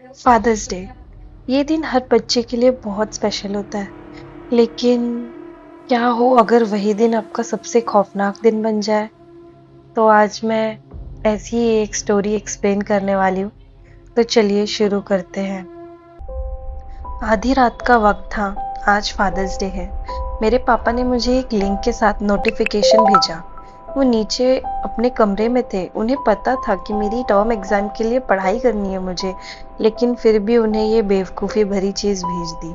Fathers day. ये दिन हर बच्चे के लिए बहुत स्पेशल होता है, लेकिन क्या हो अगर वही दिन आपका सबसे खौफनाक दिन बन जाए। तो आज मैं ऐसी ही एक स्टोरी एक्सप्लेन करने वाली हूँ। तो चलिए शुरू करते हैं। आधी रात का वक्त था। आज फादर्स डे है। मेरे पापा ने मुझे एक लिंक के साथ नोटिफिकेशन भेजा। वो नीचे अपने कमरे में थे। उन्हें पता था कि मेरी टर्म एग्जाम के लिए पढ़ाई करनी है मुझे, लेकिन फिर भी उन्हें ये बेवकूफ़ी भरी चीज़ भेज दी।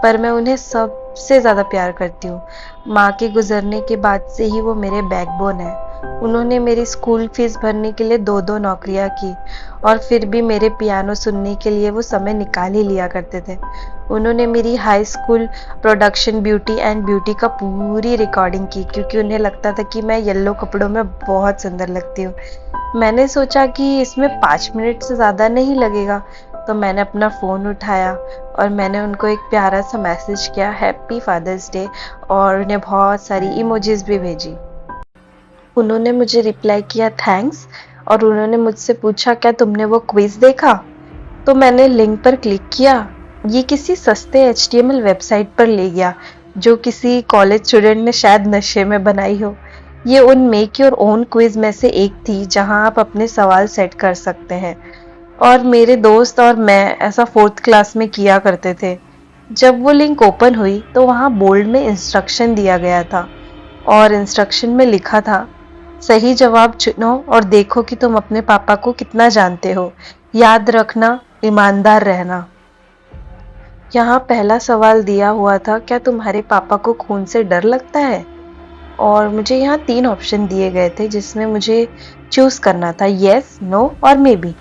पर मैं उन्हें सबसे ज़्यादा प्यार करती हूँ। माँ के गुजरने के बाद से ही वो मेरे बैकबोन है। उन्होंने मेरी स्कूल फीस भरने के लिए दो दो नौकरियाँ की, और फिर भी मेरे पियानो सुनने के लिए वो समय निकाल ही लिया करते थे। उन्होंने मेरी high school production beauty and beauty का पूरी रिकॉर्डिंग की, क्योंकि उन्हें लगता था कि मैं येलो कपड़ों में बहुत सुंदर लगती हूँ। मैंने सोचा कि इसमें 5 मिनट से ज़्यादा नहीं लगेगा, तो मैंने अपना फ़ोन उठाया और मैंने उनको एक प्यारा सा मैसेज किया, हैप्पी फादर्स डे, और उन्हें बहुत सारी इमोजीज भी भेजी। उन्होंने मुझे रिप्लाई किया थैंक्स, और उन्होंने मुझसे पूछा क्या तुमने वो क्विज देखा। तो मैंने लिंक पर क्लिक किया। ये किसी सस्ते HTML वेबसाइट पर ले गया, जो किसी कॉलेज स्टूडेंट ने शायद नशे में बनाई हो। ये उन मेक योर ओन क्विज में से एक थी, जहां आप अपने सवाल सेट कर सकते हैं, और मेरे दोस्त और मैं ऐसा फोर्थ क्लास में किया करते थे। जब वो लिंक ओपन हुई तो वहां बोल्ड में इंस्ट्रक्शन दिया गया था, और इंस्ट्रक्शन में लिखा था, सही जवाब चुनो और देखो कि तुम अपने पापा को कितना जानते हो। याद रखना, ईमानदार रहना। यहाँ पहला सवाल दिया हुआ था, क्या तुम्हारे पापा को खून से डर लगता है। और मुझे यहाँ 3 ऑप्शन दिए गए थे, जिसमें मुझे चूज करना था, यस, नो और मे बी।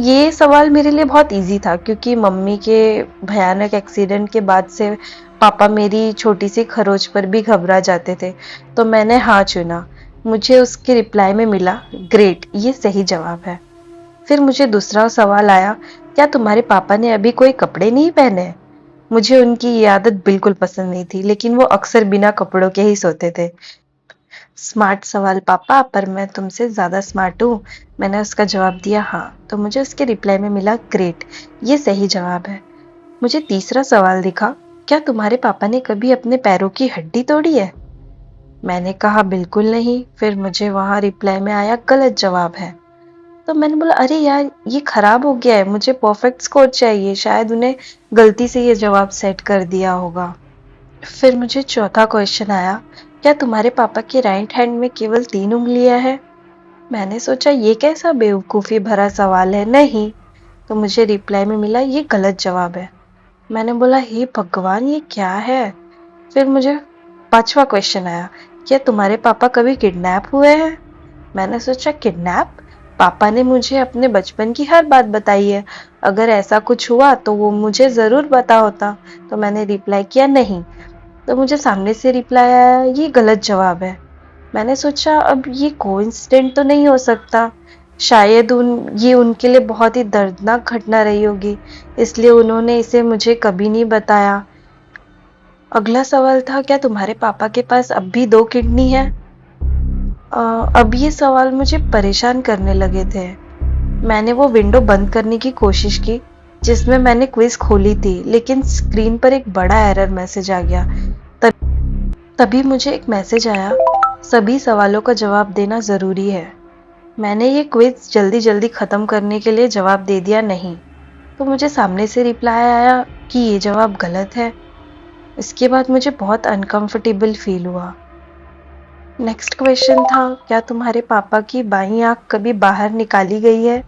ये सवाल मेरे लिए बहुत इजी था, क्योंकि मम्मी के भयानक एक्सीडेंट के बाद से पापा मेरी छोटी सी खरोच पर भी घबरा जाते थे। तो मैंने हाँ चुना। मुझे उसके रिप्लाई में मिला, ग्रेट, ये सही जवाब है। फिर मुझे दूसरा सवाल आया, क्या तुम्हारे पापा ने अभी कोई कपड़े नहीं पहने। मुझे उनकी ये आदत बिल्कुल पसंद नहीं थी, लेकिन वो अक्सर बिना कपड़ों के ही सोते थे। स्मार्ट सवाल पापा, पर मैं तुमसे ज्यादा स्मार्ट हूँ। मैंने उसका जवाब दिया हाँ। तो मुझे उसके रिप्लाई में मिला, ग्रेट, ये सही जवाब है। मुझे तीसरा सवाल दिखा, क्या तुम्हारे पापा ने कभी अपने पैरों की हड्डी तोड़ी है। मैंने कहा बिल्कुल नहीं। फिर मुझे वहां रिप्लाई में आया, गलत जवाब है। तो मैंने बोला, अरे यार, ये खराब हो गया है, मुझे परफेक्ट स्कोर चाहिए। शायद उन्हें गलती से ये जवाब सेट कर दिया होगा। फिर मुझे चौथा क्वेश्चन आया, क्या तुम्हारे पापा के राइट हैंड में केवल 3 उंगलियां हैं। मैंने सोचा ये कैसा बेवकूफ़ी भरा सवाल है, नहीं। तो मुझे रिप्लाई में मिला, ये गलत जवाब है। मैंने बोला, हे भगवान, ये क्या है। फिर मुझे पांचवा क्वेश्चन आया, क्या तुम्हारे पापा कभी किडनैप हुए हैं। मैंने सोचा, किडनैप। पापा ने मुझे अपने बचपन की हर बात बताई है। अगर ऐसा कुछ हुआ तो वो मुझे जरूर पता होता। तो मैंने रिप्लाई किया, नहीं। तो मुझे सामने से रिप्लाई आया, ये गलत जवाब है। मैंने सोचा, अब ये कोइंसिडेंट तो नहीं हो सकता। शायद ये उनके लिए बहुत ही दर्दनाक घटना रही होगी, इसलिए उन्होंने इसे मुझे कभी नहीं बताया। अगला सवाल था, क्या तुम्हारे पापा के पास अब भी 2 किडनी है। अब ये सवाल मुझे परेशान करने लगे थे। मैंने वो विंडो बंद करने की कोशिश की जिसमें मैंने क्विज खोली थी, लेकिन स्क्रीन पर एक बड़ा एरर मैसेज आ गया। तभी मुझे एक मैसेज आया, सभी सवालों का जवाब देना जरूरी है। मैंने ये क्विज जल्दी जल्दी खत्म करने के लिए जवाब दे दिया, नहीं। तो मुझे सामने से रिप्लाई आया कि ये जवाब गलत है। इसके बाद मुझे बहुत अनकंफर्टेबल फील हुआ। नेक्स्ट क्वेश्चन था, क्या तुम्हारे पापा की बाईं आंख कभी बाहर निकाली गई है।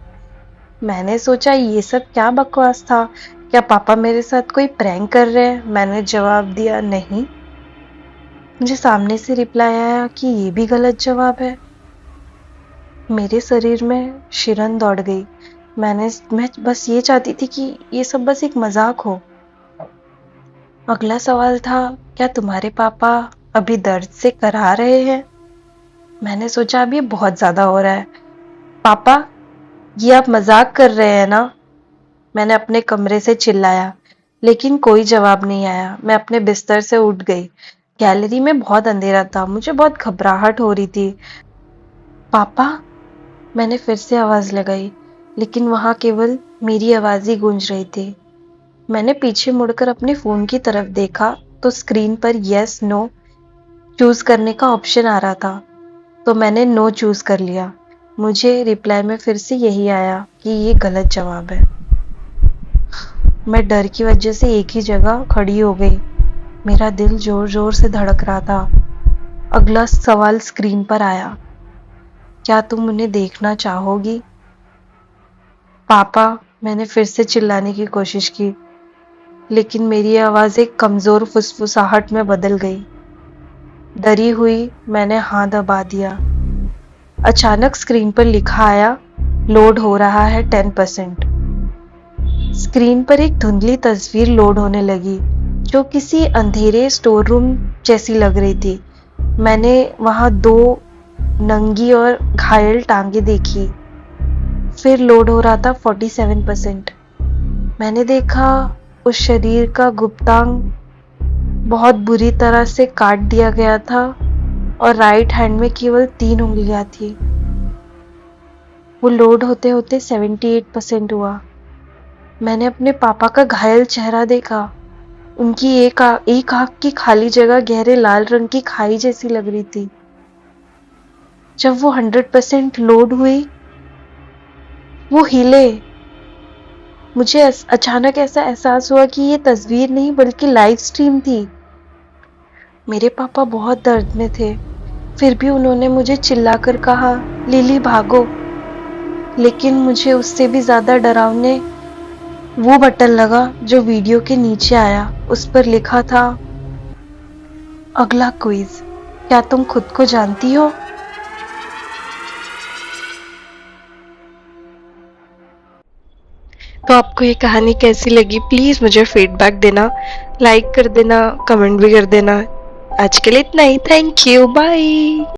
मैंने सोचा ये सब क्या बकवास था, क्या पापा मेरे साथ कोई प्रैंक कर रहे हैं। मैंने जवाब दिया, नहीं। मुझे सामने से रिप्लाई आया कि ये भी गलत जवाब है। मेरे शरीर में शिरन दौड़ गई। मैं बस ये चाहती थी कि ये सब बस एक मजाक हो। अगला सवाल था, क्या तुम्हारे पापा अभी दर्द से कराह रहे हैं। मैंने सोचा अब ये बहुत ज्यादा हो रहा है। पापा, ये आप मजाक कर रहे हैं ना। मैंने अपने कमरे से चिल्लाया, लेकिन कोई जवाब नहीं आया। मैं अपने बिस्तर से उठ गई। गैलरी में बहुत अंधेरा था, मुझे बहुत घबराहट हो रही थी। पापा, मैंने फिर से आवाज लगाई, लेकिन वहां केवल मेरी आवाज ही गूंज रही थी। मैंने पीछे मुड़कर अपने फोन की तरफ देखा तो स्क्रीन पर यस नो चूज करने का ऑप्शन आ रहा था, तो मैंने नो चूज कर लिया। मुझे रिप्लाई में फिर से यही आया कि ये गलत जवाब है। मैं डर की वजह से एक ही जगह खड़ी हो गई। मेरा दिल जोर जोर से धड़क रहा था। अगला सवाल स्क्रीन पर आया, क्या तुम उन्हें देखना चाहोगी? पापा, मैंने फिर से चिल्लाने की कोशिश की, लेकिन मेरी आवाज एक कमजोर फुसफुसाहट में बदल गई। डरी हुई मैंने हाँ दबा दिया। अचानक स्क्रीन पर लिखा आया, लोड हो रहा है 10%। स्क्रीन पर एक धुंधली तस्वीर लोड होने लगी जो किसी अंधेरे स्टोर रूम जैसी लग रही थी। मैंने वहां 2 नंगी और घायल टांगे देखी। फिर लोड हो रहा था 47%। मैंने देखा उस शरीर का गुप्तांग बहुत बुरी तरह से काट दिया गया था और राइट हैंड में केवल 3 उंगलियां थी। वो लोड होते होते 78% हुआ। मैंने अपने पापा का घायल चेहरा देखा। उनकी एक आंख की खाली जगह गहरे लाल रंग की खाई जैसी लग रही थी। जब वो 100% लोड हुई, वो हिले। मुझे अचानक ऐसा एहसास हुआ कि ये तस्वीर नहीं बल्कि लाइव स्ट्रीम थी। मेरे पापा बहुत दर्द में थे, फिर भी उन्होंने मुझे चिल्लाकर कहा, लिली भागो। लेकिन मुझे उससे भी ज्यादा डरावने वो बटन लगा जो वीडियो के नीचे आया। उस पर लिखा था, अगला क्विज, क्या तुम खुद को जानती हो? तो आपको ये कहानी कैसी लगी प्लीज मुझे फीडबैक देना, लाइक कर देना, कमेंट भी कर देना। आज के लिए इतना ही। Thank you, bye.